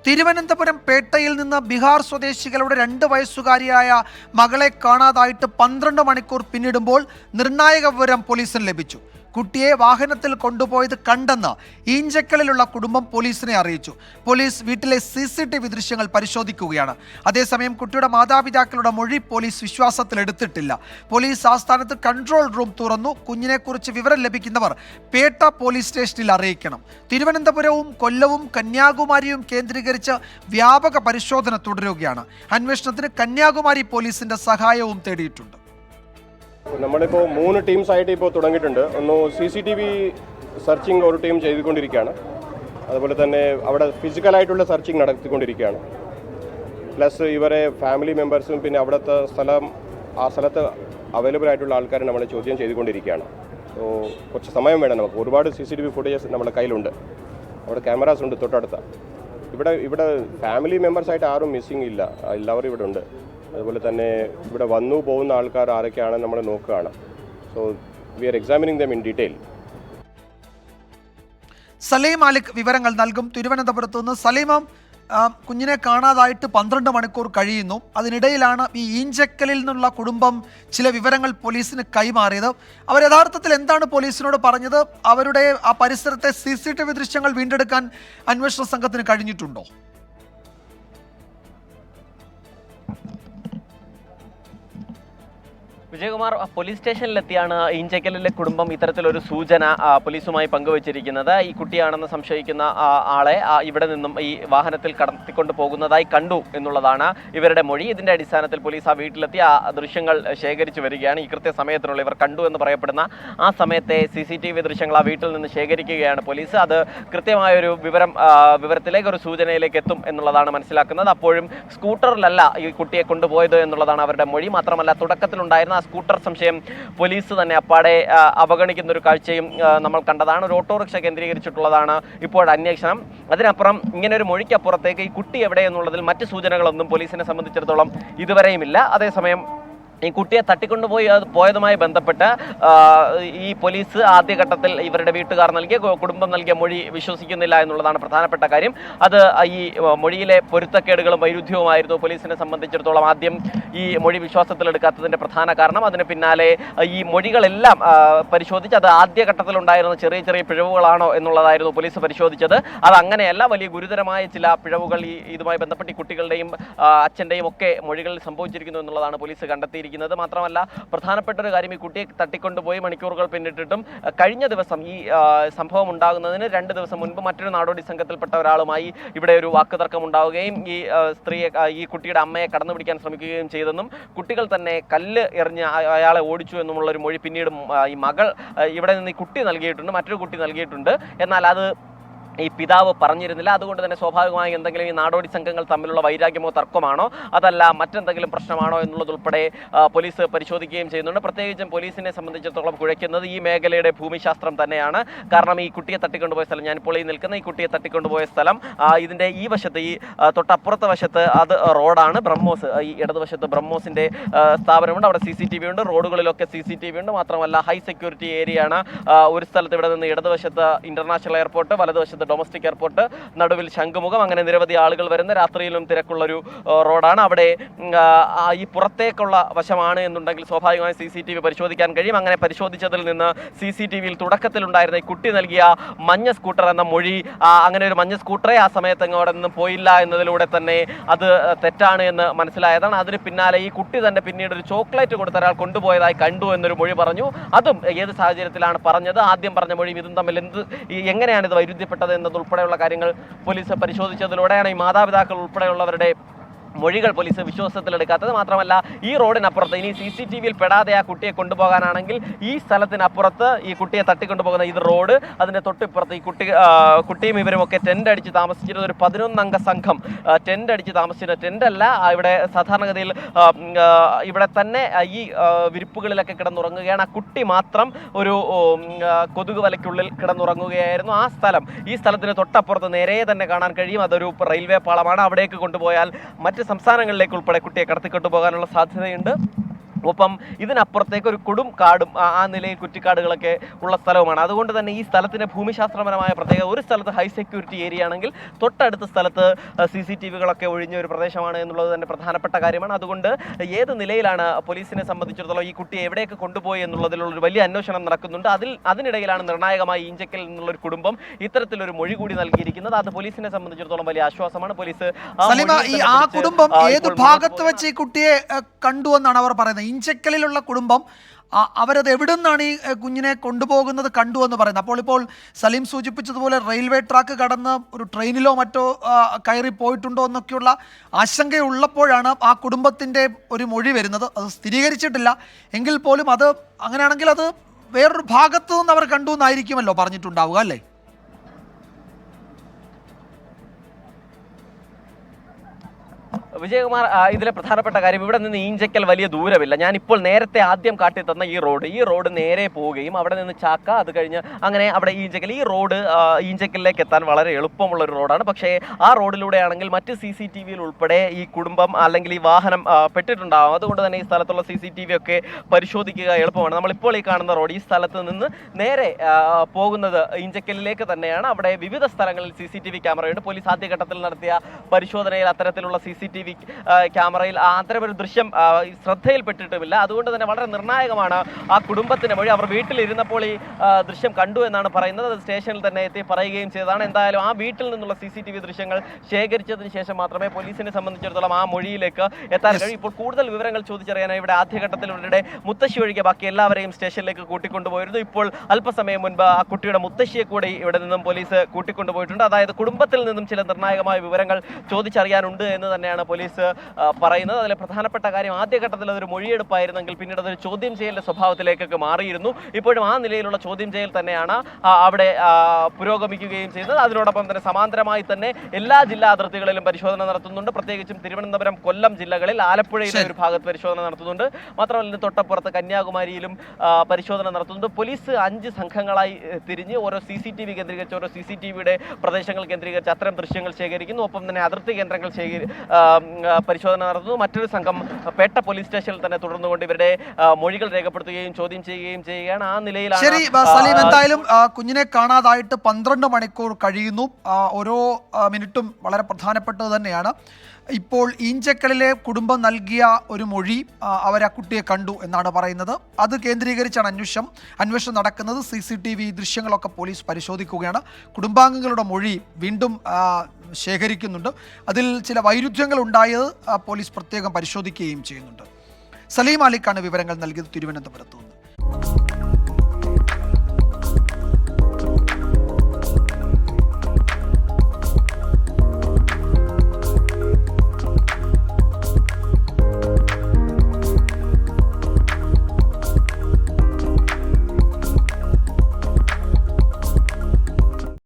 തിരുവനന്തപുരം പേട്ടയിൽ നിന്ന് ബീഹാർ സ്വദേശികളുടെ 2 വയസ്സുകാരിയായ മകളെ കാണാതായിട്ട് 12 മണിക്കൂർ പിന്നിടുമ്പോൾ നിർണായക വിവരം പോലീസിന് ലഭിച്ചു. കുട്ടിയെ വാഹനത്തിൽ കൊണ്ടുപോയത് കണ്ടെന്ന് ഈഞ്ചക്കലിലുള്ള കുടുംബം പോലീസിനെ അറിയിച്ചു. പോലീസ് വീട്ടിലെ CCTV ദൃശ്യങ്ങൾ പരിശോധിക്കുകയാണ്. അതേസമയം കുട്ടിയുടെ മാതാപിതാക്കളുടെ മൊഴി പോലീസ് വിശ്വാസത്തിലെടുത്തിട്ടില്ല. പോലീസ് ആസ്ഥാനത്ത് കൺട്രോൾ റൂം തുറന്നു. കുഞ്ഞിനെക്കുറിച്ച് വിവരം ലഭിക്കുന്നവർ പേട്ട പോലീസ് സ്റ്റേഷനിൽ അറിയിക്കണം. തിരുവനന്തപുരവും കൊല്ലവും കന്യാകുമാരിയും കേന്ദ്രീകരിച്ച് വ്യാപക പരിശോധന തുടരുകയാണ്. അന്വേഷണത്തിന് കന്യാകുമാരി പോലീസിന്റെ സഹായവും തേടിയിട്ടുണ്ട്. നമ്മളിപ്പോൾ 3 ടീംസായിട്ട് ഇപ്പോൾ തുടങ്ങിയിട്ടുണ്ട്. ഒന്ന് CCTV സെർച്ചിങ് ഒരു ടീം ചെയ്തുകൊണ്ടിരിക്കുകയാണ്. അതുപോലെ തന്നെ അവിടെ ഫിസിക്കലായിട്ടുള്ള സെർച്ചിങ് നടത്തിക്കൊണ്ടിരിക്കുകയാണ്. പ്ലസ് ഇവരെ ഫാമിലി മെമ്പേഴ്സും പിന്നെ അവിടുത്തെ ആ സ്ഥലത്ത് അവൈലബിൾ ആയിട്ടുള്ള ആൾക്കാരെ നമ്മൾ ചോദ്യം ചെയ്തുകൊണ്ടിരിക്കുകയാണ്. സോ കുറച്ച് സമയം വേണം. നമുക്ക് ഒരുപാട് CCTV ഫുട്ടേജസ് നമ്മുടെ കയ്യിലുണ്ട്. അവിടെ ക്യാമറാസ് ഉണ്ട് തൊട്ടടുത്ത. ഇവിടെ ഫാമിലി മെമ്പേഴ്സായിട്ട് ആരും മിസ്സിങ് ഇല്ല, എല്ലാവരും ഇവിടെ ഉണ്ട്. അതുപോലെ തന്നെ ഇവിടെ വന്നു പോകുന്ന ആൾക്കാർ ആരൊക്കെയാണെന്ന് നമ്മൾ നോക്കുകയാണ്. So we are examining them in detail. Saleem Malik വിവരങ്ങൾ നൽകും. തിരുവനന്തപുരത്ത് നിന്ന് സലീമം, കുഞ്ഞിനെ കാണാതായിട്ട് 12 മണിക്കൂർ കഴിയുന്നു. അതിനിടയിലാണ് ഈ ഈഞ്ചക്കലിൽ നിന്നുള്ള കുടുംബം ചില വിവരങ്ങൾ പോലീസിന് കൈമാറിയത്. അവർ യഥാർത്ഥത്തിൽ എന്താണ് പോലീസിനോട് പറഞ്ഞത്? അവരുടെ ആ പരിസരത്തെ CCTV ദൃശ്യങ്ങൾ വീണ്ടെടുക്കാൻ അന്വേഷണ സംഘത്തിന് കഴിഞ്ഞിട്ടുണ്ടോ? വിജയകുമാർ, പോലീസ് സ്റ്റേഷനിലെത്തിയാണ് ഈഞ്ചക്കലിലെ കുടുംബം ഇത്തരത്തിലൊരു സൂചന പോലീസുമായി പങ്കുവച്ചിരിക്കുന്നത്. ഈ കുട്ടിയാണെന്ന് സംശയിക്കുന്ന ആളെ ഇവിടെ നിന്നും ഈ വാഹനത്തിൽ കടത്തിക്കൊണ്ട് പോകുന്നതായി കണ്ടു എന്നുള്ളതാണ് ഇവരുടെ മൊഴി. ഇതിന്റെ അടിസ്ഥാനത്തിൽ പോലീസ് ആ വീട്ടിലെത്തി ആ ദൃശ്യങ്ങൾ ശേഖരിച്ചു വരികയാണ്. ഈ കൃത്യസമയത്തിനുള്ള ഇവർ കണ്ടു എന്ന് പറയപ്പെടുന്ന ആ സമയത്തെ CCTV ദൃശ്യങ്ങൾ ആ വീട്ടിൽ നിന്ന് ശേഖരിക്കുകയാണ് പോലീസ്. അത് കൃത്യമായൊരു വിവരത്തിലേക്ക്, ഒരു സൂചനയിലേക്ക് എത്തും എന്നുള്ളതാണ് മനസ്സിലാക്കുന്നത്. അപ്പോഴും സ്കൂട്ടറിലല്ല ഈ കുട്ടിയെ കൊണ്ടുപോയത് എന്നുള്ളതാണ് അവരുടെ മൊഴി. മാത്രമല്ല, തുടക്കത്തിലുണ്ടായിരുന്ന സ്കൂട്ടർ സംശയം പോലീസ് തന്നെ അപ്പാടെ അവഗണിക്കുന്ന ഒരു കാഴ്ചയും നമ്മൾ കണ്ടതാണ്. ഒരു ഓട്ടോറിക്ഷ കേന്ദ്രീകരിച്ചിട്ടുള്ളതാണ് ഇപ്പോൾ അന്വേഷണം. അതിനപ്പുറം ഇങ്ങനെ ഒരു മൊഴിക്കപ്പുറത്തേക്ക് ഈ കുട്ടി എവിടെയെന്നുള്ളതിൽ മറ്റ് സൂചനകളൊന്നും പോലീസിനെ സംബന്ധിച്ചിടത്തോളം ഇതുവരെയുമില്ല. അതേസമയം ഈ കുട്ടിയെ പോയതുമായി ബന്ധപ്പെട്ട് ഈ പോലീസ് ആദ്യഘട്ടത്തിൽ ഇവരുടെ വീട്ടുകാർ കുടുംബം നൽകിയ മൊഴി വിശ്വസിക്കുന്നില്ല എന്നുള്ളതാണ് പ്രധാനപ്പെട്ട കാര്യം. അത് ഈ മൊഴിയിലെ പൊരുത്തക്കേടുകളും വൈരുദ്ധ്യവുമായിരുന്നു പോലീസിനെ സംബന്ധിച്ചിടത്തോളം ആദ്യം ഈ മൊഴി വിശ്വാസത്തിലെടുക്കാത്തതിൻ്റെ പ്രധാന കാരണം. അതിന് പിന്നാലെ ഈ മൊഴികളെല്ലാം പരിശോധിച്ച് അത് ആദ്യഘട്ടത്തിലുണ്ടായിരുന്ന ചെറിയ ചെറിയ പിഴവുകളാണോ എന്നുള്ളതായിരുന്നു പോലീസ് പരിശോധിച്ചത്. അത് അങ്ങനെയല്ല, വലിയ ഗുരുതരമായ ചില പിഴവുകൾ ഇതുമായി ബന്ധപ്പെട്ട് ഈ കുട്ടികളുടെയും അച്ഛൻ്റെയും ഒക്കെ മൊഴികളിൽ സംഭവിച്ചിരിക്കുന്നു എന്നുള്ളതാണ് പോലീസ് കണ്ടെത്തിയിരിക്കുന്നത്. മാത്രമല്ല, പ്രധാനപ്പെട്ട ഒരു കാര്യം, ഈ കുട്ടിയെ തട്ടിക്കൊണ്ടുപോയി മണിക്കൂറുകൾ പിന്നിട്ടിട്ടും കഴിഞ്ഞ ദിവസം ഈ സംഭവം ഉണ്ടാകുന്നതിന് 2 ദിവസം മുൻപ് മറ്റൊരു നാടോടി സംഘത്തിൽപ്പെട്ട ഒരാളുമായി ഇവിടെ ഒരു വാക്കുതർക്കം ഉണ്ടാവുകയും ഈ കുട്ടിയുടെ അമ്മയെ കടന്നുപിടിക്കാൻ ശ്രമിക്കുകയും ചെയ്തെന്നും കുട്ടികൾ തന്നെ കല്ല് എറിഞ്ഞ് അയാളെ ഓടിച്ചു എന്നുമുള്ള ഒരു മൊഴി പിന്നീട് ഈ മകൾ ഇവിടെ നിന്ന് ഈ കുട്ടി നൽകിയിട്ടുണ്ട്, മറ്റൊരു കുട്ടി നൽകിയിട്ടുണ്ട്. എന്നാൽ അത് ഈ പിതാവ് പറഞ്ഞിരുന്നില്ല. അതുകൊണ്ട് തന്നെ സ്വാഭാവികമായി എന്തെങ്കിലും ഈ നാടോടി സംഘങ്ങൾ തമ്മിലുള്ള വൈരാഗ്യമോ തർക്കമാണോ, അതല്ല മറ്റെന്തെങ്കിലും പ്രശ്നമാണോ എന്നുള്ളതുൾപ്പെടെ പോലീസ് പരിശോധിക്കുകയും ചെയ്യുന്നുണ്ട്. പ്രത്യേകിച്ചും പോലീസിനെ സംബന്ധിച്ചിടത്തോളം കുഴയ്ക്കുന്നത് ഈ മേഖലയുടെ ഭൂമിശാസ്ത്രം തന്നെയാണ്. കാരണം ഈ കുട്ടിയെ തട്ടിക്കൊണ്ടുപോയ സ്ഥലം, ഞാനിപ്പോൾ ഈ നിൽക്കുന്ന ഈ കുട്ടിയെ തട്ടിക്കൊണ്ടുപോയ സ്ഥലം, ഇതിൻ്റെ ഈ വശത്ത്, ഈ തൊട്ടപ്പുറത്തെ വശത്ത് അത് റോഡാണ്. ബ്രഹ്മോസ്, ഈ ഇടതുവശത്ത് ബ്രഹ്മോസിൻ്റെ സ്ഥാപനമുണ്ട്. അവിടെ CCTV ഉണ്ട്, റോഡുകളിലൊക്കെ CCTV ഉണ്ട്. മാത്രമല്ല, ഹൈ സെക്യൂരിറ്റി ഏരിയയാണ്. ഒരു സ്ഥലത്ത് ഇവിടെ നിന്ന് ഇടതുവശത്ത് ഇന്റർനാഷണൽ എയർപോർട്ട്, വലതുവശത്ത് ഡൊമസ്റ്റിക് എയർപോർട്ട്, നടുവിൽ ശംഖുമുഖം, അങ്ങനെ നിരവധി ആളുകൾ വരുന്ന രാത്രിയിലും തിരക്കുള്ളൊരു റോഡാണ്. അവിടെ ഈ പുറത്തേക്കുള്ള വശമാണ് എന്നുണ്ടെങ്കിൽ സ്വാഭാവികമായും CCTV പരിശോധിക്കാൻ കഴിയും. അങ്ങനെ പരിശോധിച്ചതിൽ നിന്ന് CCTVയിൽ തുടക്കത്തിലുണ്ടായിരുന്ന ഈ കുട്ടി നൽകിയ മഞ്ഞ സ്കൂട്ടർ എന്ന മൊഴി, അങ്ങനെ ഒരു മഞ്ഞ സ്കൂട്ടറെ ആ സമയത്ത് അവിടെ നിന്നും പോയില്ല എന്നതിലൂടെ തന്നെ അത് തെറ്റാണ് എന്ന് മനസ്സിലായതാണ്. അതിന് പിന്നാലെ ഈ കുട്ടി തന്നെ പിന്നീട് ഒരു ചോക്ലേറ്റ് കൊടുത്ത ഒരാൾ കൊണ്ടുപോയതായി കണ്ടു എന്നൊരു മൊഴി പറഞ്ഞു. അതും ഏത് സാഹചര്യത്തിലാണ് പറഞ്ഞത്, ആദ്യം പറഞ്ഞ മൊഴിയും ഇതും തമ്മിൽ എങ്ങനെയാണ് ഇത് വൈരുദ്ധ്യപ്പെട്ടത് എന്നതുൾപ്പെടെയുള്ള കാര്യങ്ങൾ പോലീസ് പരിശോധിച്ചതിലൂടെയാണ് ഈ മാതാപിതാക്കൾ ഉൾപ്പെടെയുള്ളവരുടെ മൊഴികൾ പോലീസ് വിശ്വാസത്തിലെടുക്കാത്തത്. മാത്രമല്ല, ഈ റോഡിനപ്പുറത്ത് ഇനി CCTVയിൽ പെടാതെ ആ കുട്ടിയെ കൊണ്ടുപോകാനാണെങ്കിൽ ഈ സ്ഥലത്തിനപ്പുറത്ത് ഈ കുട്ടിയെ തട്ടിക്കൊണ്ടുപോകുന്ന ഇത് റോഡ്, അതിൻ്റെ തൊട്ടിപ്പുറത്ത് ഈ കുട്ടിയും ഇവരുമൊക്കെ ടെൻ്റ് അടിച്ച് താമസിച്ചിരുന്ന ഒരു 11 അംഗ സംഘം ടെൻ്റ് അടിച്ച് താമസിച്ചിരുന്ന ടെൻ്റല്ല, ഇവിടെ സാധാരണഗതിയിൽ ഇവിടെ തന്നെ ഈ വിരിപ്പുകളിലൊക്കെ കിടന്നുറങ്ങുകയാണ്. ആ കുട്ടി മാത്രം ഒരു കൊതുക് വലയ്ക്കുള്ളിൽ കിടന്നുറങ്ങുകയായിരുന്നു. ആ സ്ഥലം, ഈ സ്ഥലത്തിന് തൊട്ടപ്പുറത്ത് നേരെ തന്നെ കാണാൻ കഴിയും. അതൊരു റെയിൽവേ പാളമാണ്. അവിടേക്ക് കൊണ്ടുപോയാൽ മറ്റ് സംസ്ഥാനങ്ങളിലേക്ക് ഉൾപ്പെടെ കുട്ടിയെ കടത്തിക്കൊണ്ടു പോകാനുള്ള സാധ്യതയുണ്ട്. ഒപ്പം ഇതിനപ്പുറത്തേക്ക് ഒരു കൊടും കാടും ആ നിലയിൽ കുറ്റിക്കാടുകളൊക്കെ ഉള്ള സ്ഥലവുമാണ്. അതുകൊണ്ട് തന്നെ ഈ സ്ഥലത്തിന്റെ ഭൂമിശാസ്ത്രപരമായ പ്രത്യേകത, ഒരു സ്ഥലത്ത് ഹൈ സെക്യൂരിറ്റി ഏരിയ ആണെങ്കിൽ തൊട്ടടുത്ത സ്ഥലത്ത് CCTVകളൊക്കെ ഒഴിഞ്ഞ ഒരു പ്രദേശമാണ് എന്നുള്ളത് തന്നെ പ്രധാനപ്പെട്ട കാര്യമാണ്. അതുകൊണ്ട് ഏത് നിലയിലാണ് പോലീസിനെ സംബന്ധിച്ചിടത്തോളം ഈ കുട്ടിയെ എവിടെയൊക്കെ കൊണ്ടുപോയി എന്നുള്ളതിലുള്ള ഒരു വലിയ അന്വേഷണം നടക്കുന്നുണ്ട്. അതിനിടയിലാണ് നിർണായകമായി ഈഞ്ചക്കൽ നിന്നുള്ളൊരു കുടുംബം ഇത്തരത്തിലൊരു മൊഴി കൂടി നൽകിയിരിക്കുന്നത്. അത് പോലീസിനെ സംബന്ധിച്ചിടത്തോളം വലിയ ആശ്വാസമാണ്. പോലീസ് ആ കുടുംബം ഏത് ഭാഗത്ത് വെച്ച് ഈ കുട്ടിയെ കണ്ടു എന്നാണ് അവർ പറയുന്നത്? ഇഞ്ചക്കലിലുള്ള കുടുംബം അവരത് എവിടെ നിന്നാണ് ഈ കുഞ്ഞിനെ കൊണ്ടുപോകുന്നത് കണ്ടു എന്ന് പറയുന്നത്? അപ്പോൾ ഇപ്പോൾ സലീം സൂചിപ്പിച്ചതുപോലെ റെയിൽവേ ട്രാക്ക് കടന്ന് ഒരു ട്രെയിനിലോ മറ്റോ കയറി പോയിട്ടുണ്ടോ എന്നൊക്കെയുള്ള ആശങ്കയുള്ളപ്പോഴാണ് ആ കുടുംബത്തിൻ്റെ ഒരു മൊഴി വരുന്നത്. അത് സ്ഥിരീകരിച്ചിട്ടില്ല എങ്കിൽ പോലും അത് അങ്ങനെയാണെങ്കിൽ അത് വേറൊരു ഭാഗത്തു നിന്ന് അവർ കണ്ടു എന്നായിരിക്കുമല്ലോ പറഞ്ഞിട്ടുണ്ടാവുക, അല്ലേ? വിജയകുമാർ, ഇതിലെ പ്രധാനപ്പെട്ട കാര്യം ഇവിടെ നിന്ന് ഈഞ്ചക്കൽ വലിയ ദൂരമില്ല. ഞാനിപ്പോൾ നേരത്തെ ആദ്യം കാട്ടിത്തന്ന ഈ റോഡ് നേരെ പോവുകയും അവിടെ നിന്ന് ചാക്ക, അത് കഴിഞ്ഞ് അങ്ങനെ അവിടെ ഈഞ്ചക്കൽ, ഈ റോഡ് ഈഞ്ചക്കലിലേക്ക് എത്താൻ വളരെ എളുപ്പമുള്ള ഒരു റോഡാണ്. പക്ഷേ ആ റോഡിലൂടെയാണെങ്കിൽ മറ്റ് CCTVയിൽ ഉൾപ്പെടെ ഈ കുടുംബം അല്ലെങ്കിൽ ഈ വാഹനം പെട്ടിട്ടുണ്ടാകും. അതുകൊണ്ട് തന്നെ ഈ സ്ഥലത്തുള്ള CCTV ഒക്കെ പരിശോധിക്കുക എളുപ്പമാണ്. നമ്മളിപ്പോൾ ഈ കാണുന്ന റോഡ് ഈ സ്ഥലത്ത് നിന്ന് നേരെ പോകുന്നത് ഈഞ്ചക്കലിലേക്ക് തന്നെയാണ്. അവിടെ വിവിധ സ്ഥലങ്ങളിൽ CCTV ക്യാമറയുണ്ട്. പോലീസ് ആദ്യഘട്ടത്തിൽ നടത്തിയ പരിശോധനയിൽ അത്തരത്തിലുള്ള CCTV ക്യാമറയിൽ അത്തരമൊരു ദൃശ്യം ശ്രദ്ധയിൽപ്പെട്ടിട്ടുമില്ല. അതുകൊണ്ട് തന്നെ വളരെ നിർണായകമാണ് ആ കുടുംബത്തിന്റെ മൊഴി. അവർ വീട്ടിലിരുന്നപ്പോൾ ഈ ദൃശ്യം കണ്ടു എന്നാണ് പറയുന്നത്. അത് സ്റ്റേഷനിൽ തന്നെ എത്തി പറയുകയും ചെയ്തതാണ്. എന്തായാലും ആ വീട്ടിൽ നിന്നുള്ള CCTV ദൃശ്യങ്ങൾ ശേഖരിച്ചതിന് ശേഷം മാത്രമേ പോലീസിനെ സംബന്ധിച്ചിടത്തോളം ആ മൊഴിയിലേക്ക് എത്താൻ കഴിയും. ഇപ്പോൾ കൂടുതൽ വിവരങ്ങൾ ചോദിച്ചറിയാനായി ഇവിടെ ആദ്യഘട്ടത്തിൽ ഇവരുടെ മുത്തശ്ശി ഒഴികെ ബാക്കി എല്ലാവരെയും സ്റ്റേഷനിലേക്ക് കൂട്ടിക്കൊണ്ടുപോയിരുന്നു. ഇപ്പോൾ അല്പസമയം മുൻപ് ആ കുട്ടിയുടെ മുത്തശ്ശിയെ കൂടി ഇവിടെ നിന്നും പോലീസ് കൂട്ടിക്കൊണ്ടുപോയിട്ടുണ്ട്. അതായത് കുടുംബത്തിൽ നിന്നും ചില നിർണായകമായ വിവരങ്ങൾ ചോദിച്ചറിയാനുണ്ട് എന്ന് തന്നെയാണ് പോലീസ് പറയുന്നത്. അതിലെ പ്രധാനപ്പെട്ട കാര്യം ആദ്യഘട്ടത്തിൽ അതൊരു മൊഴിയെടുപ്പായിരുന്നെങ്കിൽ പിന്നീട് അതൊരു ചോദ്യം ചെയ്യലിന്റെ സ്വഭാവത്തിലേക്കൊക്കെ മാറിയിരുന്നു. ഇപ്പോഴും ആ നിലയിലുള്ള ചോദ്യം ചെയ്യൽ തന്നെയാണ് അവിടെ പുരോഗമിക്കുകയും ചെയ്യുന്നത്. അതിനോടൊപ്പം തന്നെ സമാന്തരമായി തന്നെ എല്ലാ ജില്ലാ അതിർത്തികളിലും പരിശോധന നടത്തുന്നുണ്ട്. പ്രത്യേകിച്ചും തിരുവനന്തപുരം, കൊല്ലം ജില്ലകളിൽ, ആലപ്പുഴയിലെ ഒരു ഭാഗത്ത് പരിശോധന നടത്തുന്നുണ്ട്. മാത്രമല്ല തൊട്ടപ്പുറത്ത് കന്യാകുമാരിയിലും പരിശോധന നടത്തുന്നുണ്ട്. പോലീസ് 5 സംഘങ്ങളായി തിരിഞ്ഞ് ഓരോ CCTV കേന്ദ്രീകരിച്ച് ഓരോ CCTVയുടെ പ്രദേശങ്ങൾ കേന്ദ്രീകരിച്ച് അത്തരം ദൃശ്യങ്ങൾ ശേഖരിക്കുന്നു. ഒപ്പം തന്നെ അതിർത്തി കേന്ദ്രങ്ങൾ പരിശോധന നടത്തുന്നു. മറ്റൊരു സംഘം പേട്ട പോലീസ് സ്റ്റേഷനിൽ തന്നെ തുടർന്നുകൊണ്ട് ഇവരുടെ മൊഴികൾ രേഖപ്പെടുത്തുകയും ചോദ്യം ചെയ്യുകയും ചെയ്യുകയാണ്. ആ നിലയിലാണ്. ശരി സലീം, എന്തായാലും കുഞ്ഞിനെ കാണാതായിട്ട് 12 മണിക്കൂർ കഴിയുന്നു. ഓരോ മിനിറ്റും വളരെ പ്രധാനപ്പെട്ടത് തന്നെയാണ്. ഇപ്പോൾ ഈഞ്ചക്കലിലെ കുടുംബം നൽകിയ ഒരു മൊഴി, അവർ ആ കുട്ടിയെ കണ്ടു എന്നാണ് പറയുന്നത്. അത് കേന്ദ്രീകരിച്ചാണ് അന്വേഷണം നടക്കുന്നത്. CCTV ദൃശ്യങ്ങളൊക്കെ പോലീസ് പരിശോധിക്കുകയാണ്. കുടുംബാംഗങ്ങളുടെ മൊഴി വീണ്ടും ശേഖരിക്കുന്നുണ്ട്. അതിൽ ചില വൈരുദ്ധ്യങ്ങൾ ഉണ്ടായത് പോലീസ് പ്രത്യേകം പരിശോധിക്കുകയും ചെയ്യുന്നുണ്ട്. സലീം അലിക്കാണ് വിവരങ്ങൾ നൽകിയത് തിരുവനന്തപുരത്ത് നിന്ന്.